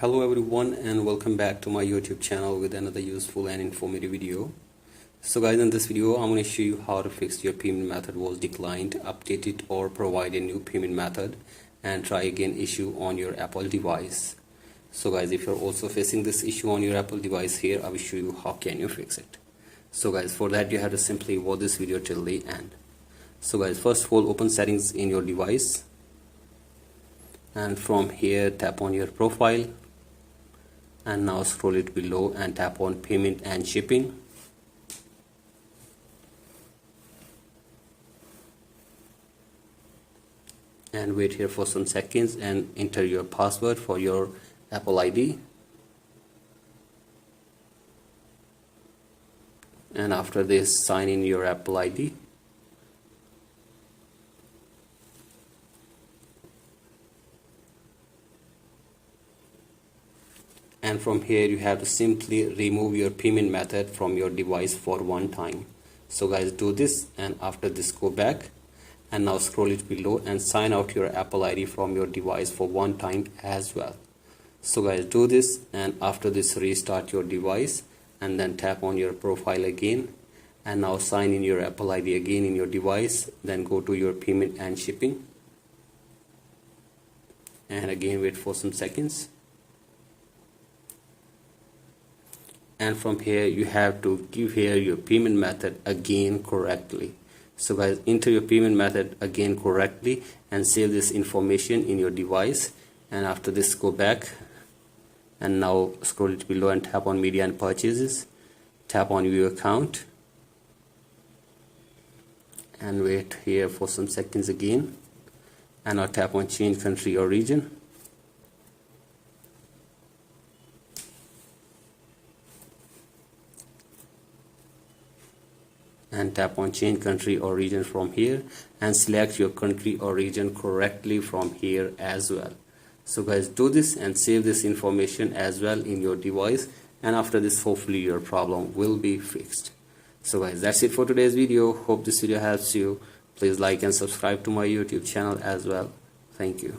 Hello everyone and welcome back to my YouTube channel with another useful and informative video. So guys, in this video I'm going to show you how to fix your payment method was declined, update it or provide a new payment method and try again issue on your Apple device. So guys, if you're also facing this issue on your Apple device, here I will show you how can you fix it. So guys, for that you have to simply watch this video till the end. So guys, first of all, open settings in your device and from here tap on your profile and now scroll it below and tap on payment and shipping. And wait here for some seconds and enter your password for your Apple ID. And after this, sign in your Apple ID. And from here you have to simply remove your payment method from your device for one time. So guys, do this and after this go back and now scroll it below and sign out your Apple ID from your device for one time as well. So guys, do this and after this restart your device and then tap on your profile again and now sign in your Apple ID again in your device. Then go to your payment and shipping and again wait for some seconds. And from here you have to give here your payment method again correctly. So guys, enter your payment method again correctly and save this information in your device. And after this go back and now scroll it below and tap on media and purchases, tap on view account and wait here for some seconds again and now tap on change country or region. And tap on change country or region from here and select your country or region correctly from here as well. So guys, do this and save this information as well in your device, and after this hopefully your problem will be fixed. So guys, that's it for today's video. Hope this video helps you. Please like and subscribe to my YouTube channel as well. Thank you.